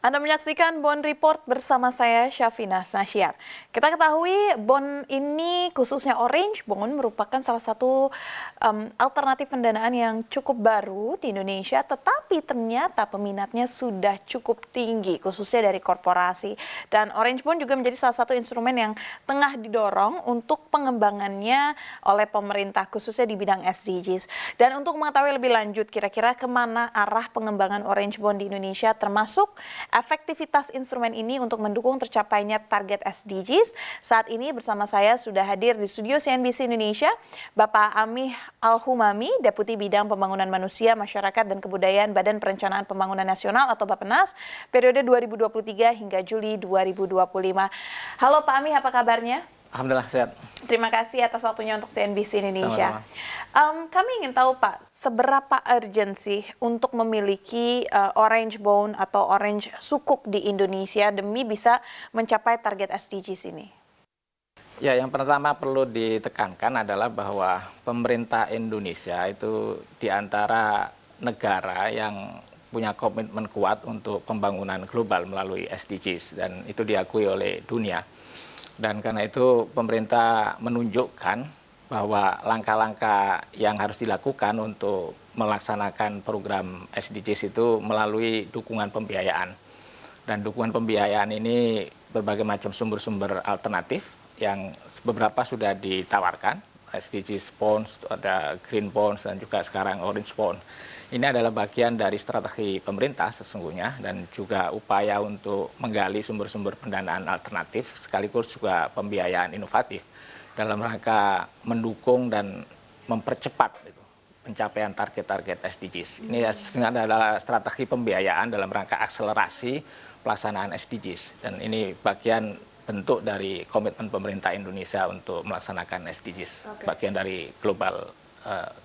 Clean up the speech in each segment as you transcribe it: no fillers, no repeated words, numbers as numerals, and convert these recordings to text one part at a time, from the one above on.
Anda menyaksikan Bond Report bersama saya, Syafina Nasyar. Kita ketahui bond ini, khususnya Orange Bond, merupakan salah satu alternatif pendanaan yang cukup baru di Indonesia, tetapi ternyata peminatnya sudah cukup tinggi, khususnya dari korporasi. Dan Orange Bond juga menjadi salah satu instrumen yang tengah didorong untuk pengembangannya oleh pemerintah, khususnya di bidang SDGs. Dan untuk mengetahui lebih lanjut, kira-kira kemana arah pengembangan Orange Bond di Indonesia, termasuk efektivitas instrumen ini untuk mendukung tercapainya target SDGs. Saat ini bersama saya sudah hadir di studio CNBC Indonesia, Bapak Amih Al-Humami, Deputi Bidang Pembangunan Manusia, Masyarakat, dan Kebudayaan Badan Perencanaan Pembangunan Nasional atau Bappenas, periode 2023 hingga Juli 2025. Halo Pak Amih, apa kabarnya? Alhamdulillah sehat. Terima kasih atas waktunya untuk CNBC Indonesia. Sama-sama. Kami ingin tahu Pak, seberapa urgent sih untuk memiliki Orange Bond atau Orange Sukuk di Indonesia demi bisa mencapai target SDGs ini? Ya, yang pertama perlu ditekankan adalah bahwa pemerintah Indonesia itu di antara negara yang punya komitmen kuat untuk pembangunan global melalui SDGs, dan itu diakui oleh dunia. Dan karena itu pemerintah menunjukkan bahwa langkah-langkah yang harus dilakukan untuk melaksanakan program SDGs itu melalui dukungan pembiayaan. Dan dukungan pembiayaan ini berbagai macam sumber-sumber alternatif yang beberapa sudah ditawarkan, SDGs Bonds, ada Green Bonds, dan juga sekarang Orange Bond. Ini adalah bagian dari strategi pemerintah sesungguhnya, dan juga upaya untuk menggali sumber-sumber pendanaan alternatif sekaligus juga pembiayaan inovatif dalam rangka mendukung dan mempercepat pencapaian target-target SDGs. Ini adalah strategi pembiayaan dalam rangka akselerasi pelaksanaan SDGs, dan ini bagian bentuk dari komitmen pemerintah Indonesia untuk melaksanakan SDGs, bagian dari global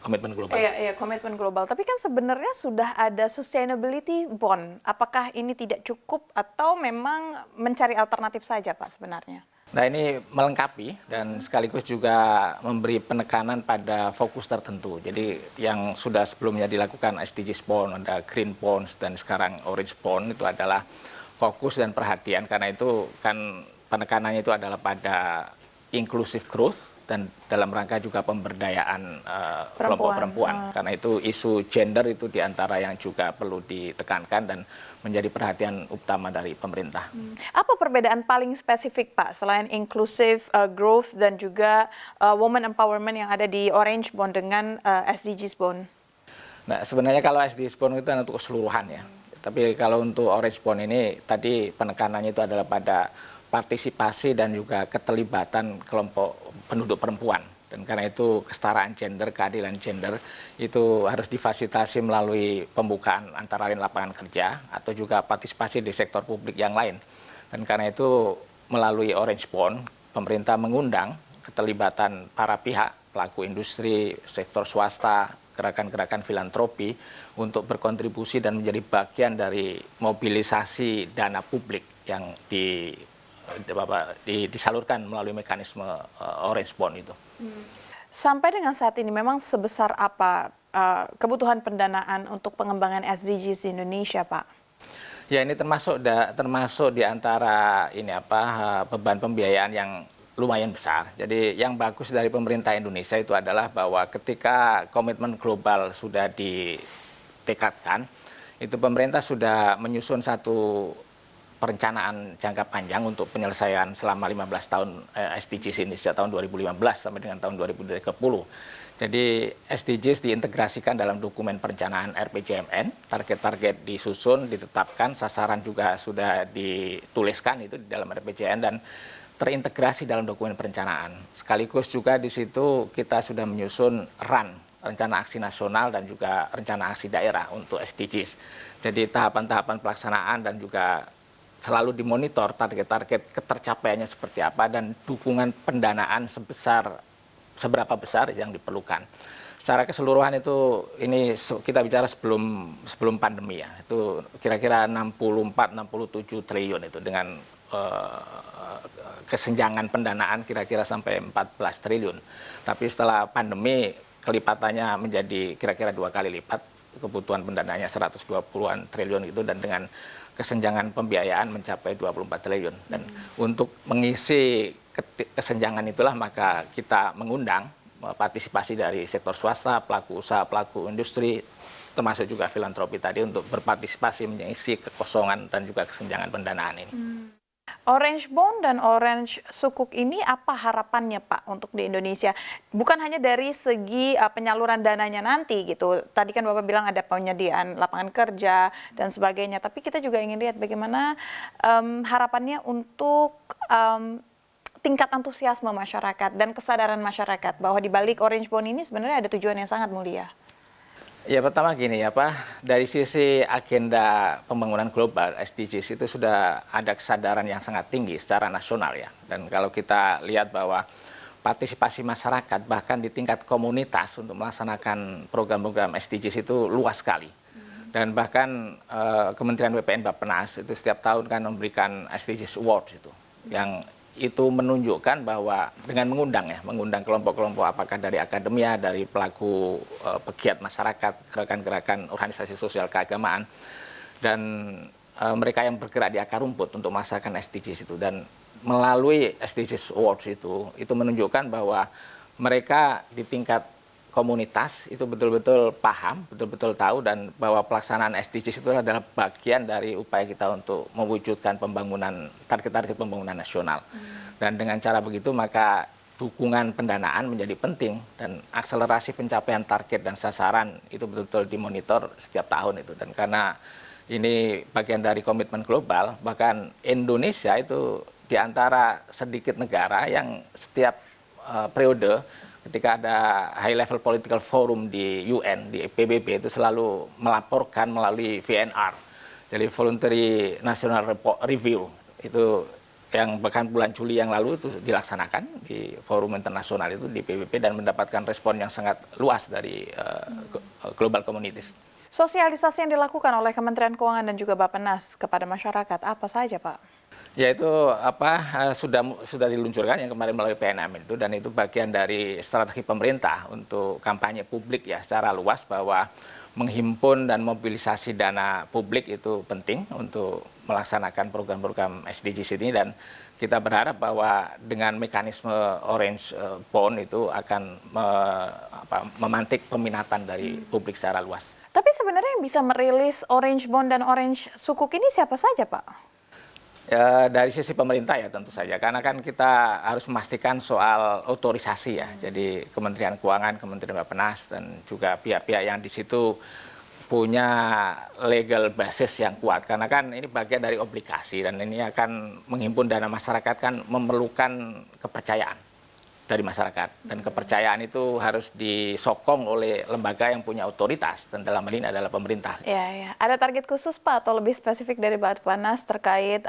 komitmen global. Iya, komitmen global. Tapi kan sebenarnya sudah ada sustainability bond. Apakah ini tidak cukup atau memang mencari alternatif saja Pak sebenarnya? Nah, ini melengkapi dan sekaligus juga memberi penekanan pada fokus tertentu. Jadi yang sudah sebelumnya dilakukan SDGs Bond, ada Green Bonds, dan sekarang Orange Bond, itu adalah fokus dan perhatian, karena itu kan penekanannya itu adalah pada inclusive growth dan dalam rangka juga pemberdayaan kelompok perempuan. Karena itu isu gender itu diantara yang juga perlu ditekankan dan menjadi perhatian utama dari pemerintah. Apa perbedaan paling spesifik Pak selain inclusive growth dan juga women empowerment yang ada di Orange Bond dengan SDGs Bond? Nah, sebenarnya kalau SDGs Bond itu untuk keseluruhan ya. Tapi kalau untuk Orange Bond ini tadi penekanannya itu adalah pada partisipasi dan juga keterlibatan kelompok penduduk perempuan. Dan karena itu kesetaraan gender, keadilan gender itu harus difasilitasi melalui pembukaan antara lain lapangan kerja atau juga partisipasi di sektor publik yang lain. Dan karena itu melalui Orange Bond, pemerintah mengundang keterlibatan para pihak, pelaku industri, sektor swasta, gerakan-gerakan filantropi untuk berkontribusi dan menjadi bagian dari mobilisasi dana publik yang disalurkan melalui mekanisme Orange Bond itu. Sampai dengan saat ini memang sebesar apa kebutuhan pendanaan untuk pengembangan SDGs di Indonesia, Pak? Ya, ini termasuk di antara beban pembiayaan yang lumayan besar. Jadi yang bagus dari pemerintah Indonesia itu adalah bahwa ketika komitmen global sudah ditekadkan, itu pemerintah sudah menyusun satu perencanaan jangka panjang untuk penyelesaian selama 15 tahun SDGs ini sejak tahun 2015 sampai dengan tahun 2030. Jadi SDGs diintegrasikan dalam dokumen perencanaan RPJMN, target-target disusun, ditetapkan, sasaran juga sudah dituliskan itu di dalam RPJMN dan terintegrasi dalam dokumen perencanaan. Sekaligus juga di situ kita sudah menyusun RAN, Rencana Aksi Nasional, dan juga Rencana Aksi Daerah untuk SDGs. Jadi tahapan-tahapan pelaksanaan dan juga selalu dimonitor target-target ketercapaiannya seperti apa dan dukungan pendanaan seberapa besar yang diperlukan. Secara keseluruhan itu ini kita bicara sebelum pandemi ya. Itu kira-kira 64-67 triliun itu dengan kesenjangan pendanaan kira-kira sampai 14 triliun. Tapi setelah pandemi kelipatannya menjadi kira-kira 2 kali lipat, kebutuhan pendanaannya 120-an triliun itu, dan dengan kesenjangan pembiayaan mencapai 24 triliun. Dan untuk mengisi kesenjangan itulah maka kita mengundang partisipasi dari sektor swasta, pelaku usaha, pelaku industri, termasuk juga filantropi tadi untuk berpartisipasi mengisi kekosongan dan juga kesenjangan pendanaan ini. Orange Bond dan Orange Sukuk ini apa harapannya Pak untuk di Indonesia? Bukan hanya dari segi penyaluran dananya nanti gitu. Tadi kan Bapak bilang ada penyediaan lapangan kerja dan sebagainya. Tapi kita juga ingin lihat bagaimana harapannya untuk tingkat antusiasme masyarakat dan kesadaran masyarakat bahwa di balik Orange Bond ini sebenarnya ada tujuan yang sangat mulia. Ya pertama gini ya Pak, dari sisi agenda pembangunan global SDGs itu sudah ada kesadaran yang sangat tinggi secara nasional ya. Dan kalau kita lihat bahwa partisipasi masyarakat bahkan di tingkat komunitas untuk melaksanakan program-program SDGs itu luas sekali. Dan bahkan Kementerian BPN Bappenas itu setiap tahun kan memberikan SDGs Awards itu. Yang itu menunjukkan bahwa dengan mengundang kelompok-kelompok apakah dari akademia, dari pelaku pegiat masyarakat, gerakan-gerakan organisasi sosial keagamaan, dan mereka yang bergerak di akar rumput untuk melaksanakan SDGs itu. Dan melalui SDGs Awards itu menunjukkan bahwa mereka di tingkat komunitas itu betul-betul paham, betul-betul tahu, dan bahwa pelaksanaan SDGs itu adalah bagian dari upaya kita untuk mewujudkan pembangunan, target-target pembangunan nasional. Dan dengan cara begitu maka dukungan pendanaan menjadi penting dan akselerasi pencapaian target dan sasaran itu betul-betul dimonitor setiap tahun itu. Dan karena ini bagian dari komitmen global, bahkan Indonesia itu di antara sedikit negara yang setiap periode ketika ada high level political forum di UN, di PBB itu selalu melaporkan melalui VNR. Jadi Voluntary National Review itu yang bahkan bulan Juli yang lalu itu dilaksanakan di forum internasional itu di PBB dan mendapatkan respon yang sangat luas dari global communities. Sosialisasi yang dilakukan oleh Kementerian Keuangan dan juga Bappenas kepada masyarakat apa saja Pak? Yaitu sudah diluncurkan yang kemarin melalui PNM itu, dan itu bagian dari strategi pemerintah untuk kampanye publik ya secara luas bahwa menghimpun dan mobilisasi dana publik itu penting untuk melaksanakan program-program SDGs ini, dan kita berharap bahwa dengan mekanisme Orange Bond itu akan memantik peminatan dari publik secara luas. Tapi sebenarnya yang bisa merilis Orange Bond dan Orange Sukuk ini siapa saja Pak? Ya, dari sisi pemerintah ya tentu saja, karena kan kita harus memastikan soal otorisasi ya. Jadi Kementerian Keuangan, Kementerian Bappenas, dan juga pihak-pihak yang di situ punya legal basis yang kuat. Karena kan ini bagian dari obligasi dan ini akan menghimpun dana masyarakat, kan memerlukan kepercayaan dari masyarakat. Dan kepercayaan itu harus disokong oleh lembaga yang punya otoritas, dan dalam hal ini adalah pemerintah. Ya. Ada target khusus Pak atau lebih spesifik dari Bappenas terkait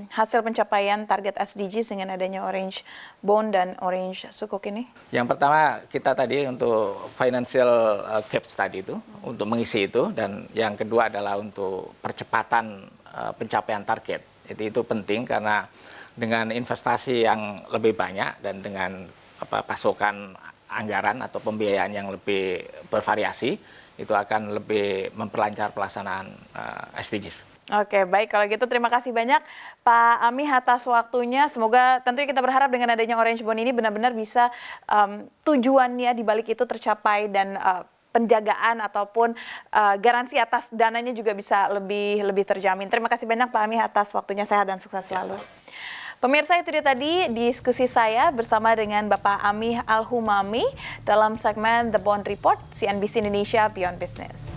hasil pencapaian target SDGs dengan adanya Orange Bond dan Orange Sukuk ini? Yang pertama kita tadi untuk financial gaps tadi itu, untuk mengisi itu, dan yang kedua adalah untuk percepatan pencapaian target. Itu penting karena dengan investasi yang lebih banyak dan dengan pasokan anggaran atau pembiayaan yang lebih bervariasi, itu akan lebih memperlancar pelaksanaan SDGs. Oke, baik. Kalau gitu terima kasih banyak Pak Ami atas waktunya. Semoga tentunya kita berharap dengan adanya Orange Bond ini benar-benar bisa tujuannya di balik itu tercapai, dan penjagaan ataupun garansi atas dananya juga bisa lebih terjamin. Terima kasih banyak Pak Ami atas waktunya. Sehat dan sukses selalu. Pemirsa, itu dia tadi diskusi saya bersama dengan Bapak Ami Al-Humami dalam segmen The Bond Report CNBC Indonesia Beyond Business.